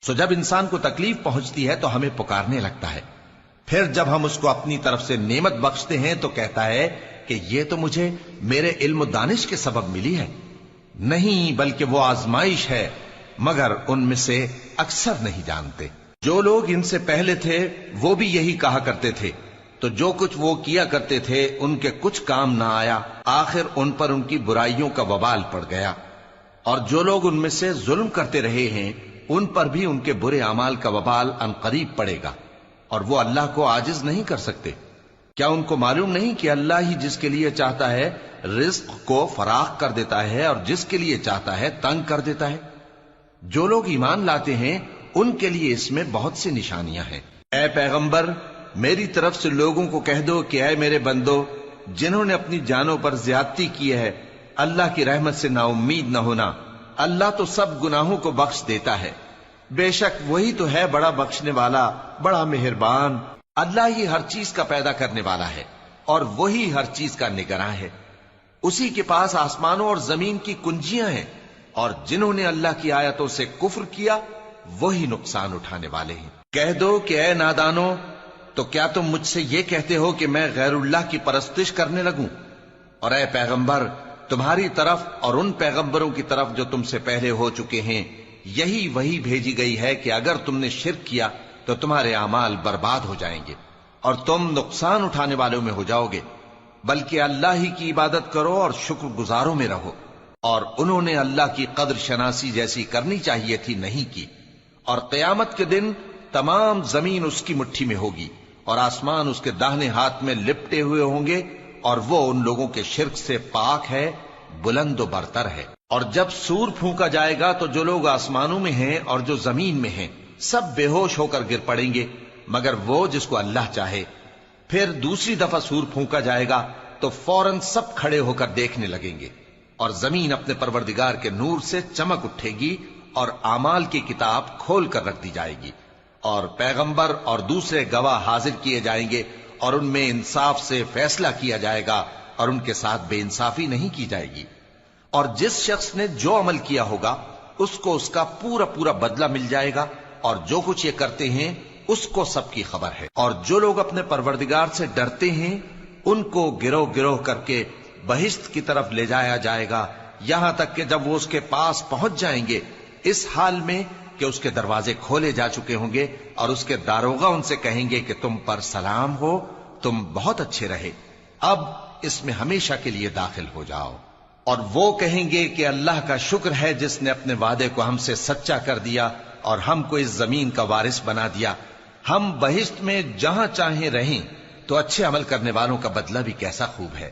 سو جب انسان کو تکلیف پہنچتی ہے تو ہمیں پکارنے لگتا ہے، پھر جب ہم اس کو اپنی طرف سے نعمت بخشتے ہیں تو کہتا ہے کہ یہ تو مجھے میرے علم و دانش کے سبب ملی ہے۔ نہیں، بلکہ وہ آزمائش ہے، مگر ان میں سے اکثر نہیں جانتے۔ جو لوگ ان سے پہلے تھے وہ بھی یہی کہا کرتے تھے، تو جو کچھ وہ کیا کرتے تھے ان کے کچھ کام نہ آیا، آخر ان پر ان کی برائیوں کا وبال پڑ گیا۔ اور جو لوگ ان میں سے ظلم کرتے رہے ہیں ان پر بھی ان کے برے اعمال کا وبال عنقریب پڑے گا، اور وہ اللہ کو عاجز نہیں کر سکتے۔ کیا ان کو معلوم نہیں کہ اللہ ہی جس کے لیے چاہتا ہے رزق کو فراخ کر دیتا ہے اور جس کے لیے چاہتا ہے تنگ کر دیتا ہے؟ جو لوگ ایمان لاتے ہیں ان کے لیے اس میں بہت سی نشانیاں ہیں۔ اے پیغمبر، میری طرف سے لوگوں کو کہہ دو کہ اے میرے بندو، جنہوں نے اپنی جانوں پر زیادتی کی ہے، اللہ کی رحمت سے نا امید نہ ہونا۔ اللہ تو سب گناہوں کو بخش دیتا ہے، بے شک وہی تو ہے بڑا بخشنے والا، بڑا مہربان۔ اللہ ہی ہر چیز کا پیدا کرنے والا ہے اور وہی ہر چیز کا نگراں ہے۔ اسی کے پاس آسمانوں اور زمین کی کنجیاں ہیں، اور جنہوں نے اللہ کی آیتوں سے کفر کیا وہی نقصان اٹھانے والے ہیں۔ کہہ دو کہ اے نادانو، تو کیا تم مجھ سے یہ کہتے ہو کہ میں غیر اللہ کی پرستش کرنے لگوں؟ اور اے پیغمبر، تمہاری طرف اور ان پیغمبروں کی طرف جو تم سے پہلے ہو چکے ہیں یہی وہی بھیجی گئی ہے کہ اگر تم نے شرک کیا تو تمہارے اعمال برباد ہو جائیں گے اور تم نقصان اٹھانے والوں میں ہو جاؤ گے، بلکہ اللہ ہی کی عبادت کرو اور شکر گزاروں میں رہو۔ اور انہوں نے اللہ کی قدر شناسی جیسی کرنی چاہیے تھی نہیں کی۔ اور قیامت کے دن تمام زمین اس کی مٹھی میں ہوگی اور آسمان اس کے داہنے ہاتھ میں لپٹے ہوئے ہوں گے، اور وہ ان لوگوں کے شرک سے پاک ہے، بلند و برتر ہے۔ اور جب سور پھونکا جائے گا تو جو لوگ آسمانوں میں ہیں اور جو زمین میں ہیں سب بے ہوش ہو کر گر پڑیں گے مگر وہ جس کو اللہ چاہے۔ پھر دوسری دفعہ سور پھونکا جائے گا تو فوراً سب کھڑے ہو کر دیکھنے لگیں گے، اور زمین اپنے پروردگار کے نور سے چمک اٹھے گی اور اعمال کی کتاب کھول کر رکھ دی جائے گی، اور پیغمبر اور دوسرے گواہ حاضر کیے جائیں گے، اور ان میں انصاف سے فیصلہ کیا جائے گا اور ان کے ساتھ بے انصافی نہیں کی جائے گی۔ اور جس شخص نے جو عمل کیا ہوگا اس کو اس کا پورا پورا بدلہ مل جائے گا، اور جو کچھ یہ کرتے ہیں اس کو سب کی خبر ہے۔ اور جو لوگ اپنے پروردگار سے ڈرتے ہیں ان کو گروہ گروہ کر کے بہشت کی طرف لے جایا جائے گا، یہاں تک کہ جب وہ اس کے پاس پہنچ جائیں گے اس حال میں کہ اس کے دروازے کھولے جا چکے ہوں گے، اور اس کے داروغہ ان سے کہیں گے کہ تم پر سلام ہو، تم بہت اچھے رہے، اب اس میں ہمیشہ کے لیے داخل ہو جاؤ۔ اور وہ کہیں گے کہ اللہ کا شکر ہے جس نے اپنے وعدے کو ہم سے سچا کر دیا اور ہم کو اس زمین کا وارث بنا دیا۔ ہم بہشت میں جہاں چاہیں رہیں، تو اچھے عمل کرنے والوں کا بدلہ بھی کیسا خوب ہے۔